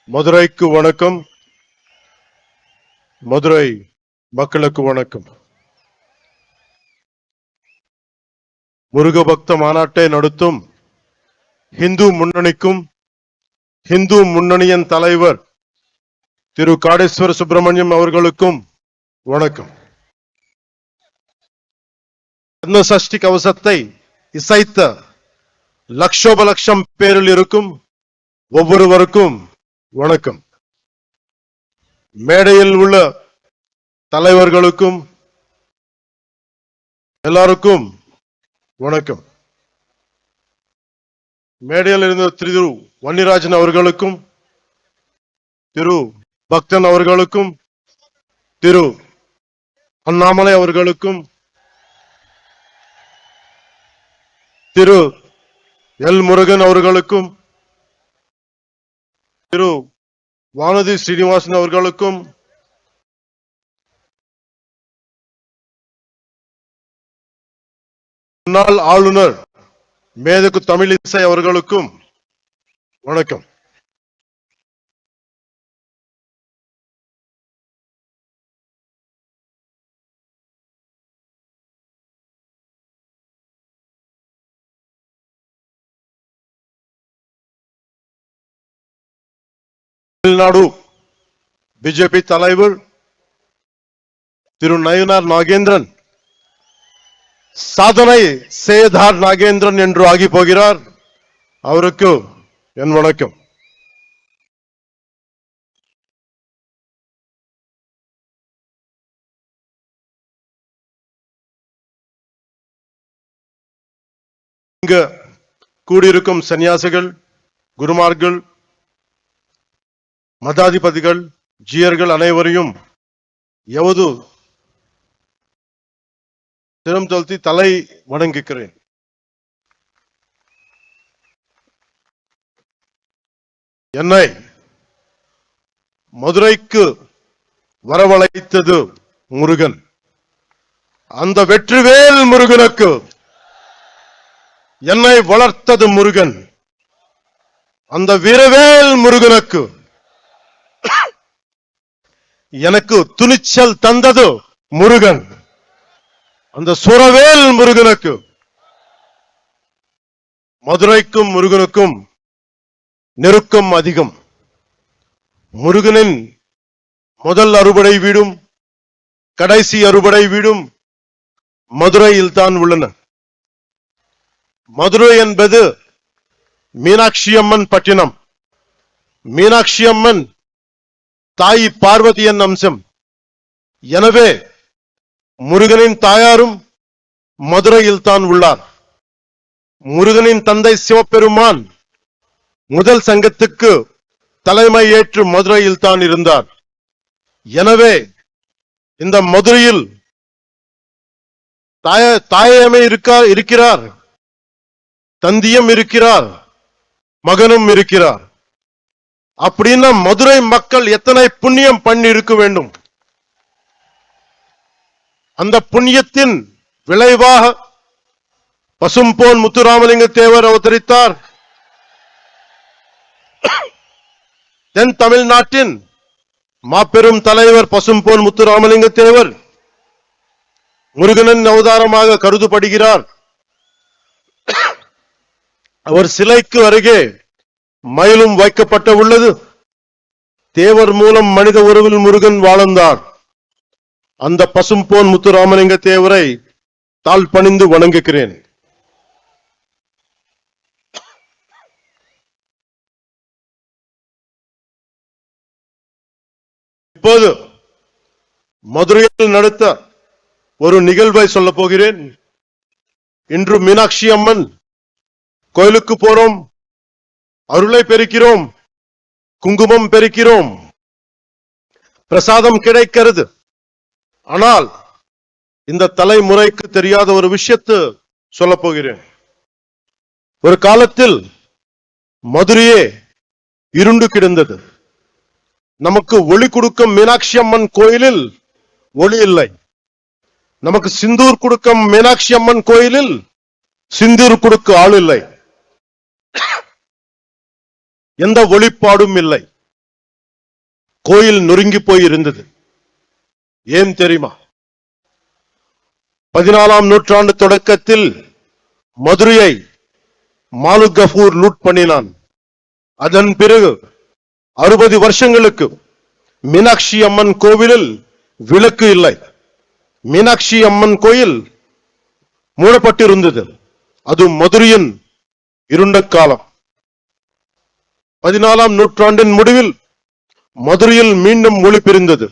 மதுரைக்கு வணக்கம். மதுரை மக்களுக்கு வணக்கம். முருக பக்த மாநாட்டை நடத்தும் இந்து முன்னணிக்கும் இந்து முன்னணியின் தலைவர் திரு காடேஸ்வர சுப்பிரமணியம் அவர்களுக்கும் வணக்கம். சஷ்டி கவசத்தை இசைத்த லட்சோப லட்சம் பேரில் இருக்கும் ஒவ்வொருவருக்கும் வணக்கம். மேடையில் உள்ள தலைவர்களுக்கும் எல்லாருக்கும் வணக்கம். மேடையில் இருந்த திரு வன்னிராஜன் அவர்களுக்கும் திரு பக்தன் அவர்களுக்கும் திரு அண்ணாமலை அவர்களுக்கும் திரு எல் முருகன் அவர்களுக்கும் திரு வானதி ஸ்ரீனிவாசன் அவர்களுக்கும் முன்னாள் ஆளுநர் மேதகு தமிழிசை அவர்களுக்கும் வணக்கம். தமிழ்நாடு பிஜேபி தலைவர் திரு நயினார் நாகேந்திரன் சாதனை சேதார் நாகேந்திரன் என்று ஆகி போகிறார். அவருக்கு என் வணக்கம். இங்க கூடியிருக்கும் சன்னியாசிகள், குருமார்கள், மதாதிபதிகள், ஜீயர்கள் அனைவரையும் எவது திறம் தழுத்தி தலை வணங்குகிறேன். என்னை மதுரைக்கு வரவழைத்தது முருகன். அந்த வெற்றிவேல் முருகனுக்கு என்னை வளர்த்தது முருகன். அந்த வீரவேல் முருகனுக்கு எனக்கு துணிச்சல் தந்தது முருகன். அந்த சுரவேல் முருகனுக்கு, மதுரைக்கும் முருகனுக்கும் நெருக்கம் அதிகம். முருகனின் முதல் அறுபடை வீடும் கடைசி அறுபடை வீடும் மதுரையில் தான் உள்ளன. மதுரை என்பது மீனாட்சி அம்மன் பட்டினம். மீனாட்சி அம்மன் தாய் பார்வதியின் அம்சம். எனவே முருகனின் தாயாரும் மதுரையில் தான் உள்ளார். முருகனின் தந்தை சிவபெருமான் முதல் சங்கத்துக்கு தலைமை ஏற்று மதுரையில் தான் இருந்தார். எனவே இந்த மதுரையில் தாயமே இருக்கிறார், தந்தியும் இருக்கிறார், மகனும் இருக்கிறார். அப்படின்னா மதுரை மக்கள் எத்தனை புண்ணியம் பண்ணி இருக்க வேண்டும். அந்த புண்ணியத்தின் விளைவாக பசும்பொன் முத்துராமலிங்க தேவர் அவதரித்தார். தென் தமிழ்நாட்டின் மாபெரும் தலைவர் பசும்பொன் முத்துராமலிங்க தேவர் முருகனின் அவதாரமாக கருதப்படுகிறார். அவர் சிலைக்கு அருகே மயிலும் வைக்கப்பட்ட உள்ளது. தேவர் மூலம் மனித உறவில் முருகன் வாழ்ந்தார். அந்த பசும்பொன் முத்துராமலிங்க தேவரை தாழ் பணிந்து வணங்குகிறேன். இப்போது மதுரையில் நடத்த ஒரு நிகழ்வை சொல்ல போகிறேன். இன்று மீனாட்சி அம்மன் கோயிலுக்கு போறோம், அருளை பெருக்கிறோம், குங்குமம் பெருக்கிறோம், பிரசாதம் கிடைக்கிறது. ஆனால் இந்த தலைமுறைக்கு தெரியாத ஒரு விஷயத்தை சொல்ல போகிறேன். ஒரு காலத்தில் மதுரையே இருண்டு கிடந்தது. நமக்கு ஒளி கொடுக்கும் மீனாட்சி அம்மன் கோயிலில் ஒளி இல்லை. நமக்கு சிந்தூர் கொடுக்கும் மீனாட்சி அம்மன் கோயிலில் சிந்தூர் கொடுக்க ஆள் இல்லை. எந்த ஒளிப்பாடும் இல்லை. கோயில் நொறுங்கி போய் இருந்தது. ஏன் தெரியுமா? 14ஆம் நூற்றாண்டு தொடக்கத்தில் மதுரையை மாலிக் கஃபூர் லூட் பண்ணினான். அதன் பிறகு 60 வருஷங்களுக்கு மீனாட்சி அம்மன் கோவிலில் விளக்கு இல்லை. மீனாட்சி அம்மன் கோயில் மூடப்பட்டிருந்தது. அது மதுரையின் இருண்ட காலம். 14ஆம் நூற்றாண்டின் முடிவில் மதுரையில் மீண்டும் ஒளி பிரிந்தது.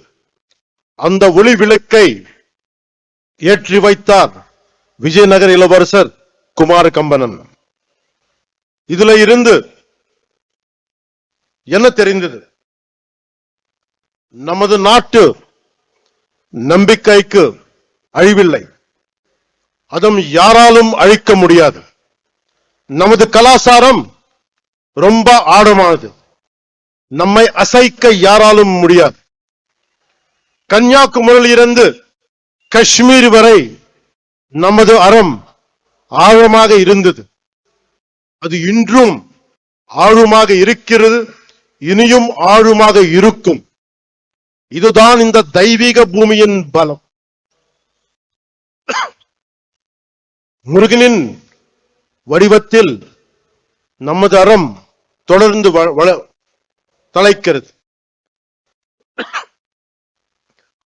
அந்த ஒளி விளக்கை ஏற்றி வைத்தார் விஜயநகர இளவரசர் குமார கம்பனன். இதுல இருந்து என்ன தெரிந்தது? நமது நாட்டு நம்பிக்கைக்கு அழிவில்லை, அதுவும் யாராலும் அழிக்க முடியாது. நமது கலாச்சாரம் ரொம்ப ஆழமானது, நம்மை அசைக்க யாராலும் முடியாது. கன்னியாகுமரியிலிருந்து காஷ்மீர் வரை நமது அறம் ஆழமாக இருந்தது. அது இன்றும் ஆழமாக இருக்கிறது, இனியும் ஆழமாக இருக்கும். இதுதான் இந்த தெய்வீக பூமியின் பலம். முருகனின் வடிவத்தில் நமது அறம் தொடர்ந்து தலைக்கிறது.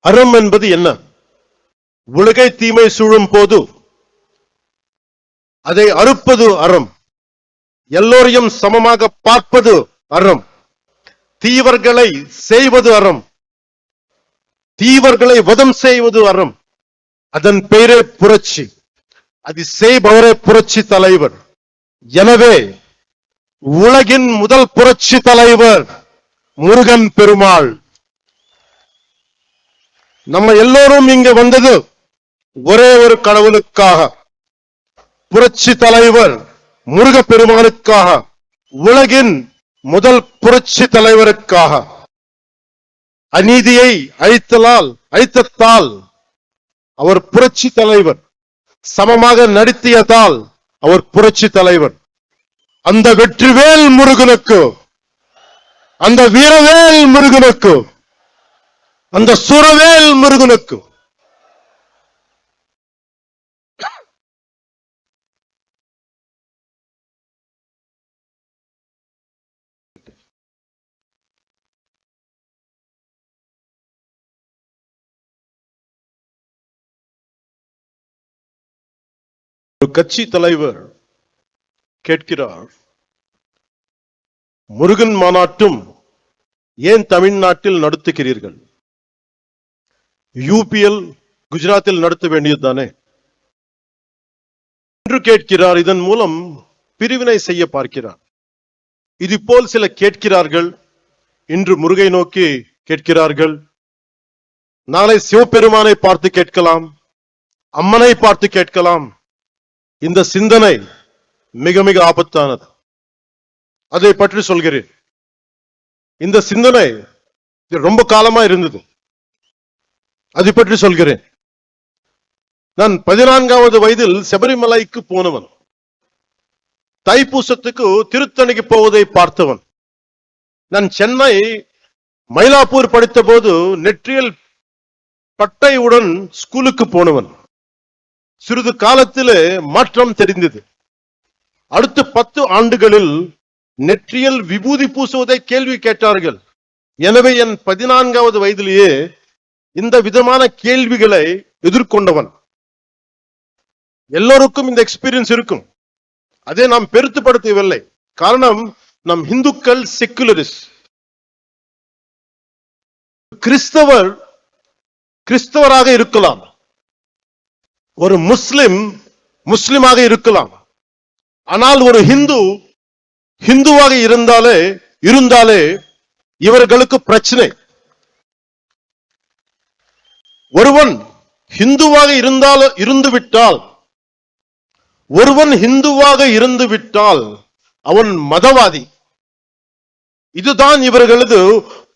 அறம் என்பது என்ன? உலகை தீமை சூழும் போது அதை அறுப்பது அறம். எல்லோரையும் சமமாக பார்ப்பது அறம். தீவர்களை செய்வது அறம். தீவர்களை வதம் செய்வது அறம். அதன் பெயரே புரட்சி. அது செய்பவரே புரட்சி தலைவர். எனவே உலகின் முதல் புரட்சி தலைவர் முருகன் பெருமாள். நம்ம எல்லோரும் இங்க வந்தது ஒரே ஒரு கடவுளுக்காக, புரட்சி தலைவர் முருக பெருமானுக்காக, உலகின் முதல் புரட்சி தலைவருக்காக. அநீதியை அழித்ததால் அவர் புரட்சி தலைவர், சமமாக நடத்தியதால் அவர் புரட்சி தலைவர். அந்த வெற்றிவேல் முருகனுக்கு, அந்த வீரவேல் முருகனுக்கு, அந்த சுரவேல் முருகனுக்கு ஒரு கட்சி தலைவர் கேட்கிறார், முருகன் மாநாட்டும் ஏன் தமிழ்நாட்டில் நடத்துகிறீர்கள்? யூபிஎல் குஜராத்தில் நடத்த வேண்டியதுதானே என்று கேட்கிறார். இதன் மூலம் பிரிவினை செய்ய பார்க்கிறார். இது போல் சில கேட்கிறார்கள். இன்று முருகை நோக்கி கேட்கிறார்கள், நாளை சிவபெருமானை பார்த்து கேட்கலாம், அம்மனை பார்த்து கேட்கலாம். இந்த சிந்தனை மிக மிக ஆபத்தானது. அதை பற்றி சொல்கிறேன். இந்த சிந்தனை ரொம்ப காலமா இருந்தது. அதை பற்றி சொல்கிறேன். நான் 14வது வயதில் சபரிமலைக்கு போனவன். தைப்பூசத்துக்கு திருத்தணிக்கு போவதை பார்த்தவன். நான் சென்னை மயிலாப்பூர் படித்த போது நெற்றியல் பட்டையுடன் ஸ்கூலுக்கு போனவன். சிறிது காலத்திலே மாற்றம் தெரிந்தது. அடுத்த 10 ஆண்டுகளில் நெற்றியல் விபூதி பூசுவதை கேள்வி கேட்டார்கள். எனவே என் 14வது வயதிலேயே இந்த விதமான கேள்விகளை எதிர்கொண்டவன். எல்லோருக்கும் இந்த எக்ஸ்பீரியன்ஸ் இருக்கும். அதை நாம் பெருத்துப்படுத்தவில்லை. காரணம், நம் இந்துக்கள் செக்குலரிஸ்ட். கிறிஸ்தவராக இருக்கலாம், ஒரு முஸ்லிமாக இருக்கலாம். ஆனால் ஒரு ஹிந்துவாக இருந்தாலே இவர்களுக்கு பிரச்சனை. ஒருவன் ஹிந்துவாக இருந்துவிட்டால் அவன் மதவாதி. இதுதான் இவர்களது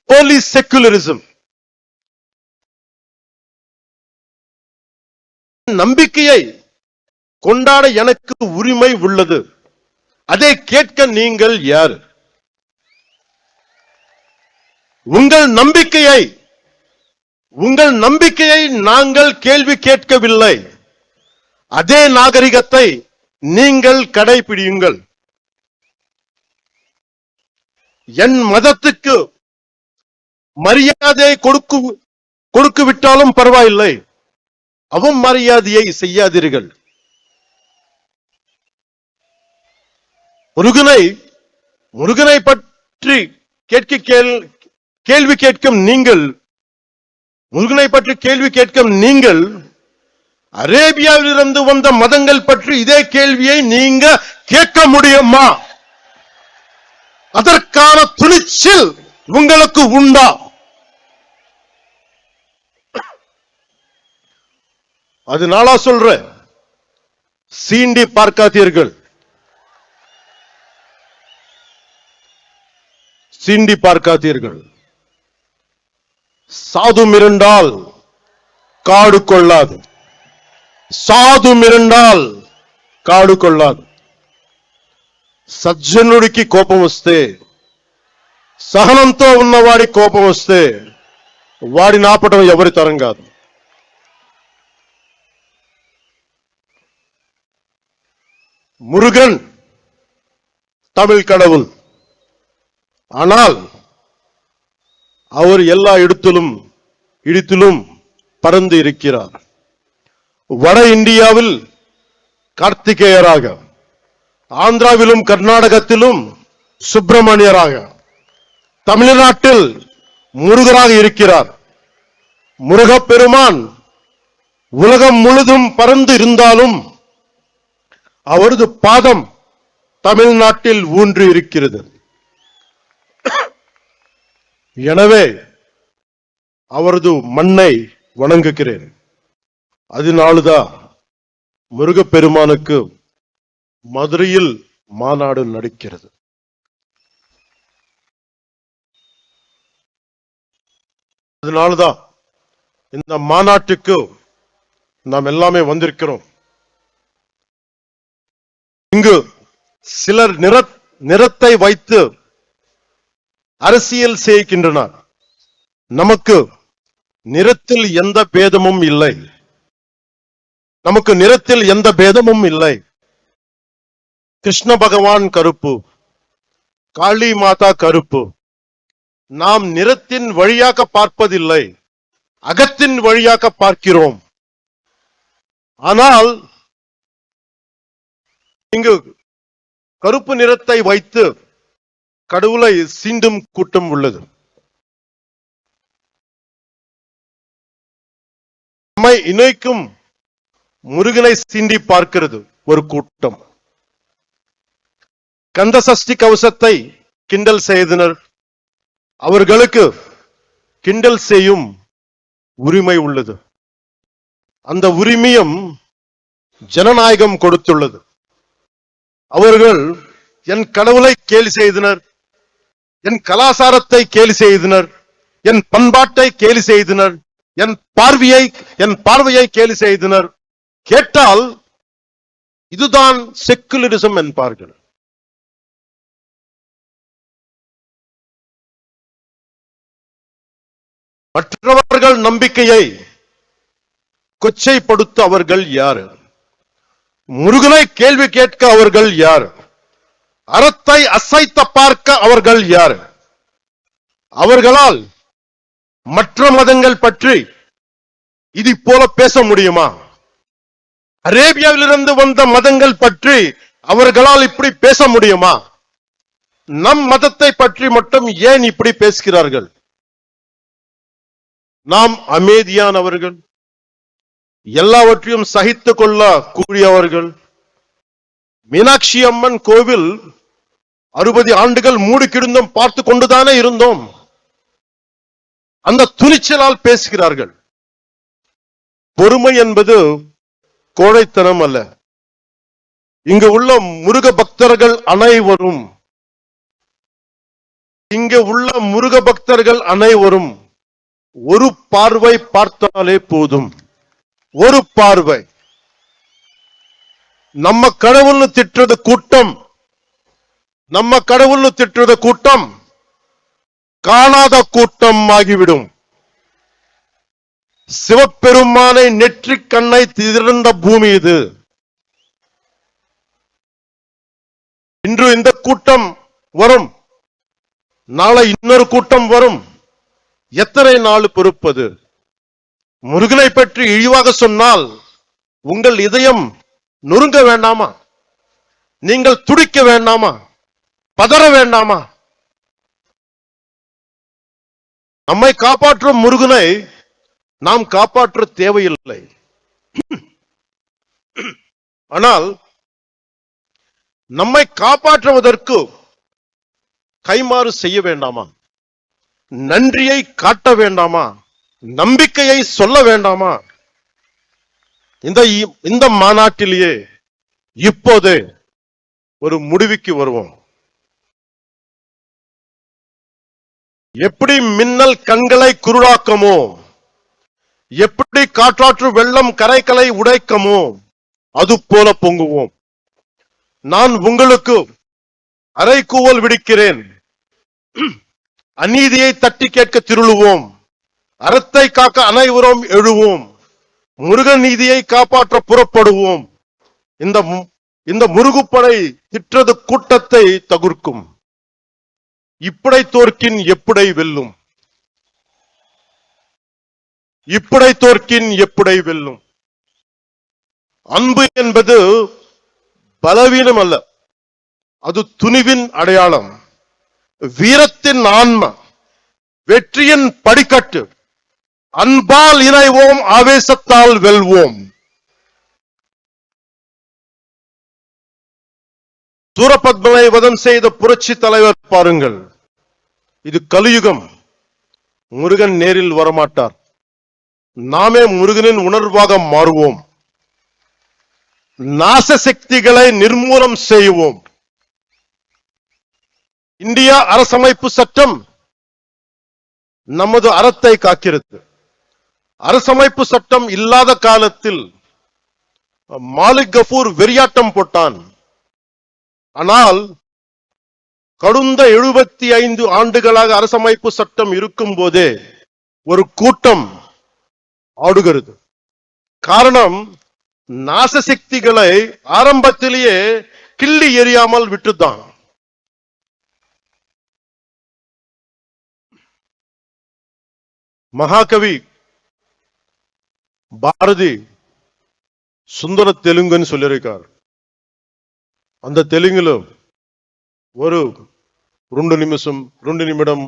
போலி செக்குலரிசம். நம்பிக்கையை கொண்டாட எனக்கு உரிமை உள்ளது. அதை கேட்க நீங்கள் யார்? உங்கள் நம்பிக்கையை நாங்கள் கேள்வி கேட்கவில்லை. அதே நாகரிகத்தை நீங்கள் கடைபிடியுங்கள். என் மதத்துக்கு மரியாதை கொடுக்கு விட்டாலும் பரவாயில்லை, அவமரியாதையை செய்யாதீர்கள். முருகனை பற்றி கேள்வி கேட்கும் நீங்கள் அரேபியாவில் இருந்து வந்த மதங்கள் பற்றி இதே கேள்வியை நீங்க கேட்க முடியுமா? அதற்கான துணிச்சல் உங்களுக்கு உண்டா? அதனால சொல்ற, சீண்டி பார்க்காதீர்கள். சாது மிரண்டால் காடு கொள்ளாது. సజ్జనుడికి కోపం వస్తే, సహనంతో ఉన్నవాడి కోపం వస్తే వాడిని ఆపటం ఎవరి తరం కాదు. முருகன் தமிழ் கடவுள். ஆனால் அவர் எல்லா இடத்திலும் பறந்து இருக்கிறார். வட இந்தியாவில் கார்த்திகேயராக, ஆந்திராவிலும் கர்நாடகத்திலும் சுப்பிரமணியராக, தமிழ்நாட்டில் முருகராக இருக்கிறார். முருகப்பெருமான் உலகம் முழுதும் பறந்து இருந்தாலும் அவரது பாதம் தமிழ்நாட்டில் ஊன்றி இருக்கிறது. எனவே அவரது மண்ணை வணங்குகிறேன். அதனால்தான் முருகப்பெருமானுக்கு மதுரையில் மாநாடு நடக்கிறது. அதனால்தான் இந்த மாநாட்டுக்கு நாம் எல்லாமே வந்திருக்கிறோம். இங்கு சிலர் நிறத்தை வைத்து அரசியல் செய்கின்றனர். நமக்கு நிறத்தில் எந்த பேதமும் இல்லை. கிருஷ்ண பகவான் கருப்பு, காளி மாதா கருப்பு. நாம் நிறத்தின் வழியாக பார்ப்பதில்லை, அகத்தின் வழியாக பார்க்கிறோம். ஆனால் இங்கு கருப்பு நிறத்தை வைத்து கடவுளை சீண்டும் கூட்டம் உள்ளது. நம்மை இணைக்கும் முருகனை சீண்டி பார்க்கிறது ஒரு கூட்டம். கந்த சஷ்டி கவசத்தை கிண்டல் செய்தனர். அவர்களுக்கு கிண்டல் செய்யும் உரிமை உள்ளது. அந்த உரிமையும் ஜனநாயகம் கொடுத்துள்ளது. அவர்கள் என் கடவுளை கேலி செய்தனர், என் கலாச்சாரத்தை கேலி செய்தனர், என் பண்பாட்டை கேலி செய்தனர், என் பார்வையை கேலி செய்தனர். கேட்டால் இதுதான் செக்குலரிசம் என்பார்கள். மற்றவர்கள் நம்பிக்கையை கொச்சைப்படுத்த அவர்கள் யார்? முருகனை கேள்வி கேட்க அவர்கள் யார்? அறத்தை அசைத்த பார்க்க அவர்கள் யார்? அவர்களால் மற்ற மதங்கள் பற்றி இது போல பேச முடியுமா? அரேபியாவிலிருந்து வந்த மதங்கள் பற்றி அவர்களால் இப்படி பேச முடியுமா? நம் மதத்தை பற்றி மட்டும் ஏன் இப்படி பேசுகிறார்கள்? நாம் அமைதியானவர்கள், எல்லாவற்றையும் சகித்துக் கொள்ள கூடியவர்கள். மீனாட்சி அம்மன் கோவில் 60 ஆண்டுகள் மூடி கிடந்தும் பார்த்து கொண்டுதானே இருந்தோம். அந்த துணிச்சலால் பேசுகிறார்கள். பொறுமை என்பது கோழைத்தனம் அல்ல. இங்கு உள்ள முருக பக்தர்கள் அனைவரும் ஒரு பார்வை பார்த்தாலே போதும். ஒரு பார்வை. நம்ம கடவுள்னு திட்டுறது கூட்டம் காணாத கூட்டம் ஆகிவிடும். சிவபெருமானை நெற்றிக் கண்ணை திறந்த பூமி இது. இன்று இந்த கூட்டம் வரும், நாளை இன்னொரு கூட்டம் வரும். எத்தனை நாள் பொறுப்பது? முருகனை பற்றி இழிவாக சொன்னால் உங்கள் இதயம் நொறுங்க வேண்டாமா? நீங்கள் துடிக்க வேண்டாமா? பதற வேண்டாமா? நம்மை காப்பாற்றும் முருகனை நாம் காப்பாற்ற தேவையில்லை. ஆனால் நம்மை காப்பாற்றுவதற்கு கைமாறு செய்ய வேண்டாமா? நன்றியை காட்ட வேண்டாமா? நம்பிக்கையை சொல்ல வேண்டாமா? இந்த மாநாட்டிலேயே இப்போது ஒரு முடிவுக்கு வருவோம். எப்படி மின்னல் கண்களை குருடாக்கமோ, எப்படி காற்றாற்று வெள்ளம் கரைகளை உடைக்கமோ, அது போல பொங்குவோம். நான் உங்களுக்கு அறைகூவல் விடுக்கிறேன். அநீதியை தட்டி கேட்க திருளுவோம். அறத்தை காக்க அனைவரும் எழுவோம். முருகன் நீதியை காப்பாற்ற புறப்படுவோம். இந்த முருகுப்படை திற்றது கூட்டத்தை தகுர்க்கும். இப்படை தோற்கின் எப்படை வெல்லும். இப்படை தோற்கின் எப்படை வெல்லும். அன்பு என்பது பலவீனம் அல்ல, அது துணிவின் அடையாளம், வீரத்தின் ஆன்மா, வெற்றியின் படிக்கட்டு. அன்பால் இணைவோம், ஆவேசத்தால் வெல்வோம். சூரபத்மனை வதம் செய்த புரட்சி தலைவர் பாருங்கள். இது கலியுகம். முருகன் நேரில் வரமாட்டார். நாமே முருகனின் உணர்வாக மாறுவோம். நாச சக்திகளை நிர்மூலம் செய்வோம். இந்தியா அரசமைப்பு சட்டம் நமது அறத்தை காக்கிறது. அரசமைப்பு சட்டம் இல்லாத காலத்தில் மாலிக் கஃபூர் வெறியாட்டம் போட்டான். ஆனால் கடந்த 75 ஆண்டுகளாக அரசமைப்பு சட்டம் இருக்கும் போதே ஒரு கூட்டம் ஆடுகிறது. காரணம், நாசசக்திகளை ஆரம்பத்திலேயே கிள்ளி எறியாமல் விட்டுதான். மகாகவி பாரதி சுந்தர தெலுங்குன்னு சொல்லியிருக்கார். அந்த தெலுங்குல ஒரு 2 நிமிடம்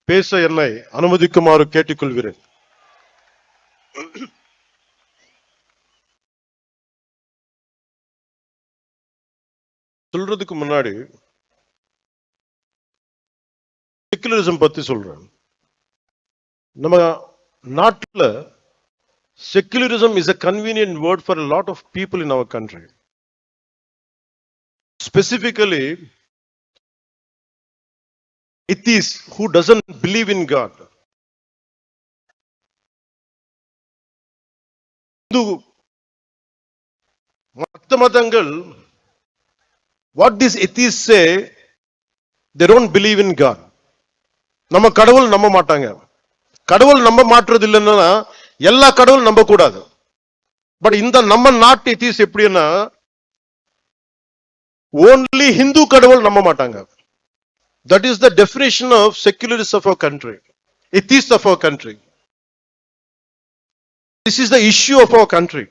பேச என்னை அனுமதிக்குமாறு கேட்டுக்கொள்கிறேன். சொல்றதுக்கு முன்னாடி செக்குலரிசம் பத்தி சொல்றேன். நம்ம நாட்டுல secularism is a convenient word for a lot of people in our country. Specifically, atheists who doesn't believe in God. மதங்கள், what these atheists say, they don't believe in God. நம்ம கடவுள் நம்ப மாட்டாங்க. கடவுள் நம்ப மாற்றுறது இல்லைன்னா எல்லா கடவுள் நம்ப கூடாது. பட் இந்த நம்ம நாட்டு எத்திஸ் எப்படின்னா only Hindu கடவுள் நம்ப மாட்டாங்க. That is the definition of secularists of our country, atheists of our country. This is the issue of our country.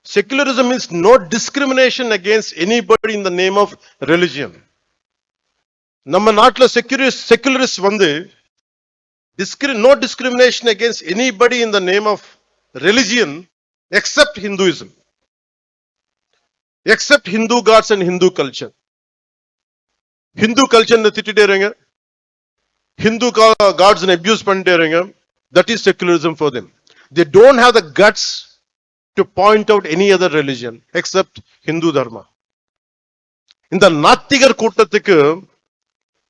Secularism means no discrimination against anybody in the name of religion. நம்ம நாட்டுல secularists வந்து no discrimination against anybody in the name of religion except Hinduism, except Hindu gods and Hindu culture. Hindu culture ne திட்டிட்டேங்க, Hindu gods ne abuse பண்ணிட்டேங்க. That is secularism for them. They don't have the guts to point out any other religion except Hindu dharma. இந்த நாத்திகர் கூட்டத்துக்கு,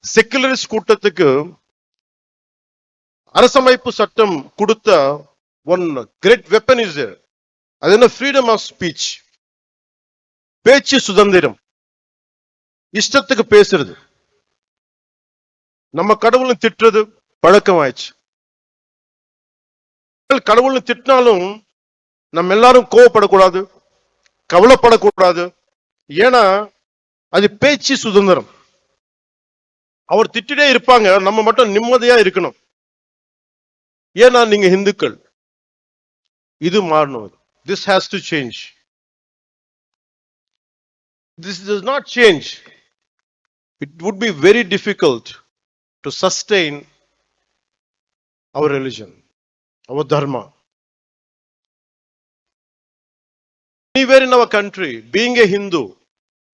secularist கூட்டத்துக்கு அரசமைப்பு சட்டம் கொடுத்த one great weapon is there. அது என்ன? freedom of speech, பேச்சு சுதந்திரம். இஷ்டத்துக்கு பேசுறது, நம்ம கடவுளை திட்டுறது பழக்கம் ஆயிடுச்சு. கடவுளை திட்டினாலும் நம்ம எல்லாரும் கோவப்படக்கூடாது, கவலைப்படக்கூடாது. ஏன்னா அது பேச்சு சுதந்திரம். அவர் திட்டிட்டே இருப்பாங்க, நம்ம மட்டும் நிம்மதியா இருக்கணும். ஏன்னா நீங்க இந்துக்கள். இது மாறணும். This has to change. This does not change. It would be very difficult to sustain our religion, our dharma. Anywhere in our country, being a Hindu,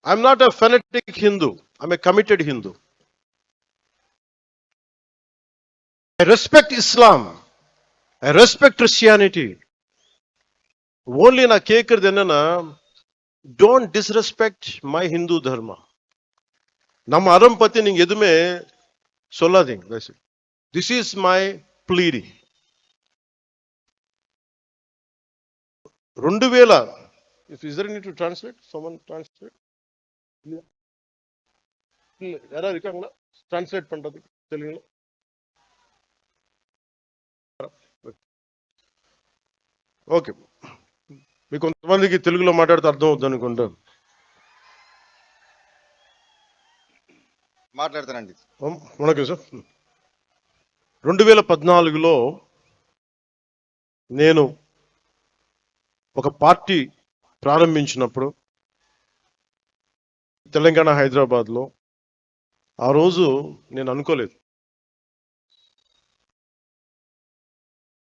I'm not a fanatic Hindu, I'm a committed Hindu. I respect Islam, I respect Christianity. Only na கேக்குறது என்னன்னா, don't disrespect my Hindu dharma. நம்ம அறம் பத்தி நீங்க எதுவுமே சொல்லாதீங்க. This is my pleading. 2000, is there need to translate? Someone translate? யாராவது இருக்காங்களா டிரான்ஸ்லேட் பண்றது தெலுங்குல? ఓకే, మీకు కొంతమందికి తెలుగులో మాట్లాడితే అర్థం అవుతుంది అనుకుంటా. మాట్లాడతానండి. వణకం సార్. 2014లో నేను ఒక పార్టీ ప్రారంభించినప్పుడు తెలంగాణ హైదరాబాద్లో, ఆ రోజు నేను అనుకోలేదు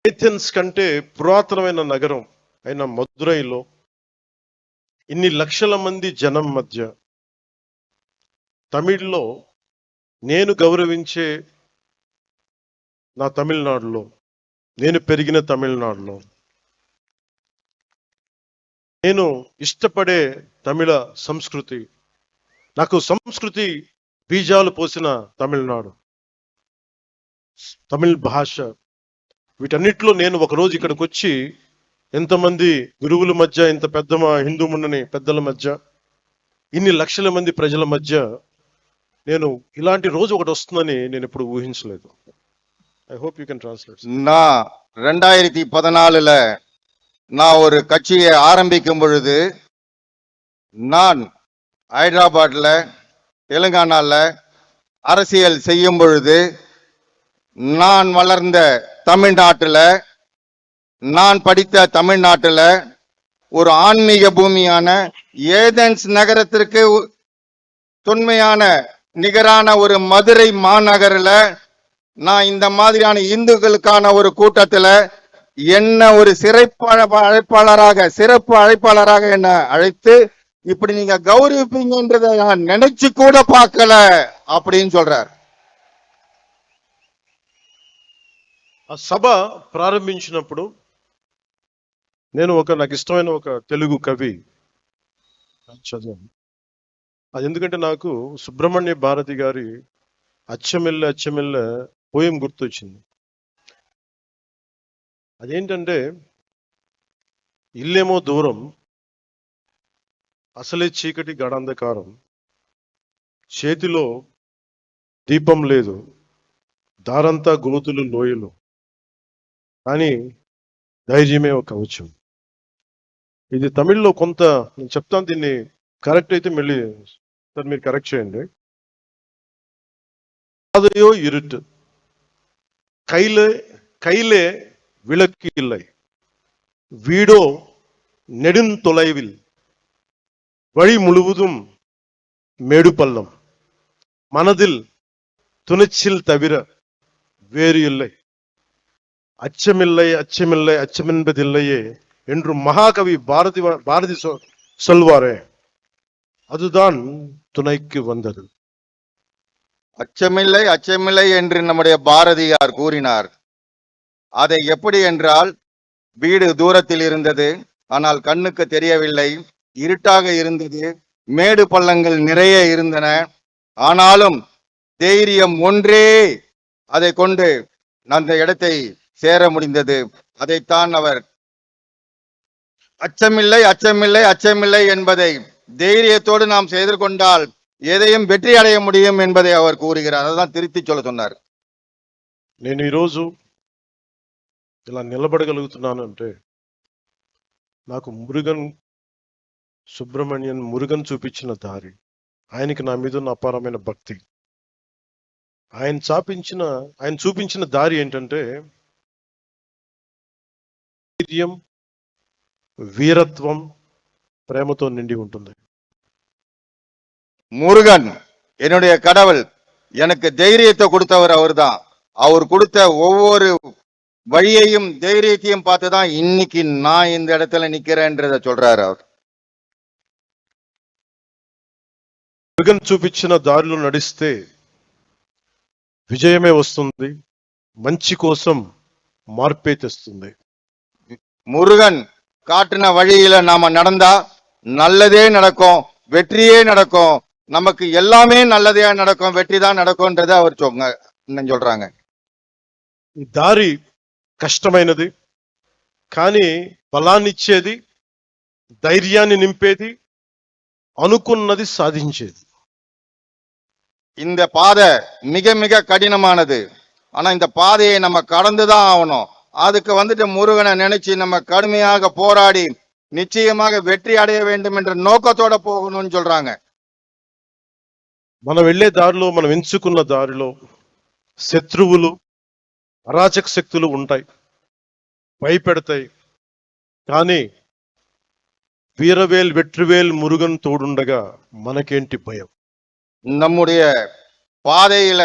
ఏథెన్స్ కంటే పురాతనమైన నగరం అయిన మదురైలో ఇన్ని లక్షల మంది జనం మధ్య తమిళ్లో నేను గౌరవించే నా తమిళనాడులో, నేను పెరిగిన తమిళనాడులో, నేను ఇష్టపడే తమిళ సంస్కృతి, నాకు సంస్కృతి బీజాలు పోసిన తమిళనాడు, తమిళ భాష, వీటన్నిటిలో నేను ఒకరోజు ఇక్కడికి వచ్చి ఎంతమంది గురువుల మధ్య, ఇంత పెద్ద హిందూ మున్నని పెద్దల మధ్య, ఇన్ని లక్షల మంది ప్రజల మధ్య నేను ఇలాంటి రోజు ఒకటి వస్తుందని నేను ఎప్పుడు ఊహించలేదు. I hope you can translate. நான் 2014ல நான் ஒரு கட்சியை ஆரம்பிக்கும் பொழுது, நான் ஹைதராபாத்ல தெலுங்கானால அரசியல் செய்யும் பொழுது, நான் வளர்ந்த தமிழ்நாட்டில், நான் படித்த தமிழ்நாட்டில் ஒரு ஆன்மீக பூமியான ஏதென்ஸ் நகரத்திற்கு தொன்மையான நிகரான ஒரு மதுரை மாநகரில் நான் இந்த மாதிரியான இந்துக்களுக்கான ஒரு கூட்டத்தில் என்ன ஒரு சிறப்பு அழைப்பாளராக என்ன அழைத்து இப்படி நீங்க கௌரவிப்பீங்கன்றதை நான் நினைச்சு கூட பார்க்கல அப்படின்னு சொல்றார். ఆ సభ ప్రారంభించినప్పుడు నేను నాకు ఇష్టమైన ఒక తెలుగు కవి చదివాను. అది ఎందుకంటే నాకు సుబ్రహ్మణ్య భారతి గారి అచ్చమెల్ల అచ్చమెల్ల పోయం గుర్తొచ్చింది. అదేంటంటే, ఇల్లేమో దూరం, అసలే చీకటి గడాంధకారం, చేతిలో దీపం లేదు, దారంతా గోతులు లోయలు, కానీ ధైర్యమే ఒక కవచం. ఇది తమిళ్లో కొంత నేను చెప్తాను, దీన్ని కరెక్ట్ అయితే మళ్ళీ సార్ మీరు కరెక్ట్ చేయండి. பாதையோ இருட்டு, கையிலே விளக்கு இல்லை, வீடோ நெடுந்தொலைவில், வழி முழுவதும் மேடு பள்ளம், மனதில் துணிச்சல் தவிர வேறு இல்லை, அச்சமில்லை அச்சமில்லை அச்சமென்பதில்லையே என்று மகாகவி பாரதி சொல்வாரே, அதுதான் துணைக்கு வந்தது. அச்சமில்லை அச்சமில்லை என்று நம்முடைய பாரதியார் கூறினார். அதை எப்படி என்றால், வீடு தூரத்தில் இருந்தது, ஆனால் கண்ணுக்கு தெரியவில்லை, இருட்டாக இருந்தது, மேடு பள்ளங்கள் நிறைய இருந்தன, ஆனாலும் தைரியம் ஒன்றே அதை கொண்டு அந்த இடத்தை சேர முடிந்தது. அதைத்தான் அவர் அச்சமில்லை அச்சமில்லை அச்சமில்லை என்பதை தைரியத்தோடு நாம் செய்து கொண்டால் எதையும் வெற்றி அடைய முடியும் என்பதை அவர் கூறுகிறார். அதான் திருத்தி சொல்ல சொன்னார். నేను ఈరోజు ఇలా నిలబడగలుగుతున్నాను అంటే నాకు మురుగన్ చూపించిన దారి, ఆయనకి నా మీద ఉన్న అపారమైన భక్తి. ఆయన చూపించిన దారి ఏంటంటే ధైర్యం, వీరత్వం, ప్రేమతో నిండి ఉంటుంది. முருகன் என்னுடைய கடவுள், எனக்கு தைரியத்தை கொடுத்தவர் அவர்தான். அவர் கொடுத்த ஒவ்வொரு வழியையும் தைரியத்தையும் பார்த்துதான் இன்னைக்கு நான் இந்த இடத்துல நிக்கிறேன்றத சொல்றாரு அவர். మురుగన్ చూపించిన దారిలో నడిస్తే విజయమే వస్తుంది, మంచి కోసం మార్పే తెస్తుంది. முருகன் காட்டின வழியில நாம நடந்தா நல்லதே நடக்கும், வெற்றியே நடக்கும், நமக்கு எல்லாமே நல்லதே நடக்கும், வெற்றி தான் நடக்கும்ன்றத அவர் சொல்றாங்க. ఈ దారి కష్టమైనది, కానీ బలాన్ని ఇచ్చేది, ధైర్యాన్ని నింపేది, అనుకున్నది సాధించేది. இந்த பாதை மிக மிக கடினமானது. ஆனா இந்த பாதையை நம்ம கடந்துதான் ஆகணும். அதுக்கு முருகனை நினைச்சு நம்ம கடுமையாக போராடி நிச்சயமாக வெற்றி அடைய வேண்டும் என்ற நோக்கத்தோட போகணும்னு சொல்றாங்க. మనం వెళ్లే దారిలో, మనం ఎంచుకున్న దారిలో శత్రువులు, అరాచక శక్తులు ఉంటాయి, భయపెడతాయి. కానీ వీరవేల్ వెట్రివేల్ మురుగన్ తోడుండగా మనకేంటి భయం? நம்முடைய பாதையில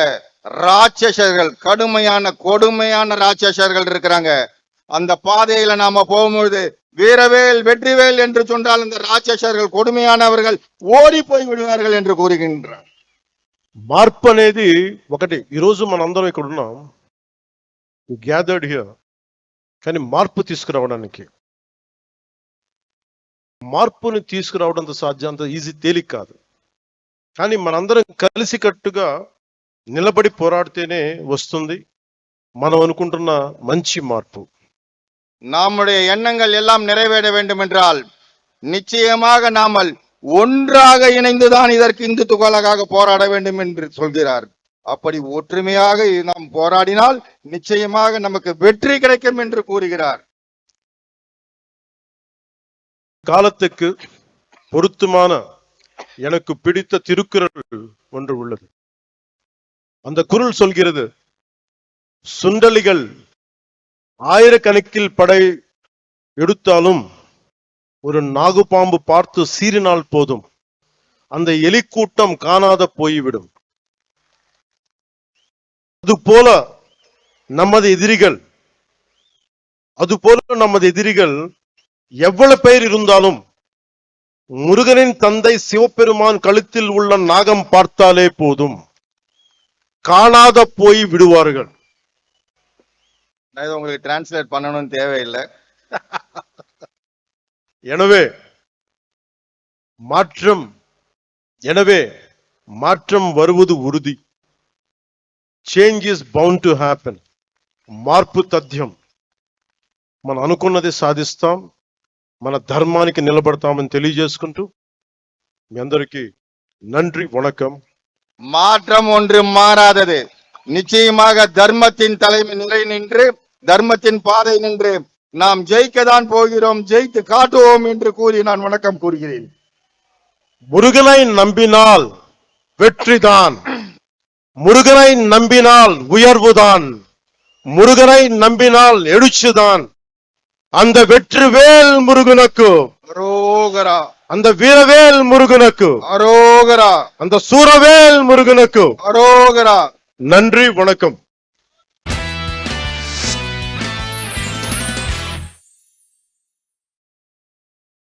ராட்சசர்கள், கடுமையான கொடுமையான ராட்சசர்கள் இருக்கிறாங்க. அந்த பாதையில நாம போகும்பொழுது வீரவேல் வெற்றிவேல் என்று சொன்னால் அந்த ராட்சசர்கள், கொடுமையானவர்கள் ஓடி போய் விடுவார்கள் என்று கூறுகின்றார். మార్పు అనేది ఒకటి. ఈరోజు మనందరం ఇక్కడ ఉన్నాం, గ్యాదర్డ్ హియర్, కానీ మార్పుని తీసుకురావడం సాధ్యం, అంత ఈజీ, తేలిక కాదు. కానీ మనందరం కలిసికట్టుగా నిలబడి పోరాడితేనే వస్తుంది మనం అనుకుంటున్న మంచి మార్పు. நம்முடைய எண்ணங்கள் எல்லாம் நிறைவேற வேண்டும் என்றால் நிச்சயமாக நாமல் ஒன்றாக இணைந்துதான் இதற்கு இந்துத்துவக்காக போராட வேண்டும் என்று சொல்கிறார். அப்படி ஒற்றுமையாக நாம் போராடினால் நிச்சயமாக நமக்கு வெற்றி கிடைக்கும் என்று கூறுகிறார். காலத்துக்கு பொருத்தமான எனக்கு பிடித்த திருக்குறள் ஒன்று உள்ளது. அந்த குறள் சொல்கிறது, சுண்டலிகள் ஆயிரக்கணக்கில் படை எடுத்தாலும் ஒரு நாகுபாம்பு பார்த்து சீறினால் போதும், அந்த எலிக்கூட்டம் காணாத போய்விடும். அதுபோல நமது எதிரிகள் எவ்வளவு பேர் இருந்தாலும் முருகனின் தந்தை சிவபெருமான் கழுத்தில் உள்ள நாகம் பார்த்தாலே போதும், காணாத போய் விடுவார்கள். உங்களுக்கு டிரான்ஸ்லேட் பண்ணணும்னு தேவையில்லை. எனவே மாற்றம் வருவது உறுதி. Change is bound to happen. మార్పు తథ్యం. మనం అనుకున్నది సాధిస్తాం, మన ధర్మానికి నిలబడతామని తెలియజేసుకుంటూ మీ అందరికీ நன்றி, வணக்கம். மாற்றம் ஒன்று மாறாதது. நிச்சயமாக தர்மத்தின் தலைமை நிலை நின்று, தர்மத்தின் பாதை நின்று நாம் ஜெயிக்கத்தான் போகிறோம், ஜெயித்து காட்டுவோம் என்று கூறி நான் வணக்கம் கூறுகிறேன். முருகனை நம்பினால் வெற்றிதான், முருகனை நம்பினால் உயர்வுதான், முருகனை நம்பினால் எழுச்சிதான். அந்த வெற்றிவேல் முருகனுக்கு அரோகரா, அந்த வீரவேல் முருகனுக்கு அரோகரா, அந்த சூரவேல் முருகனுக்கு அரோகரா. நன்றி, வணக்கம்.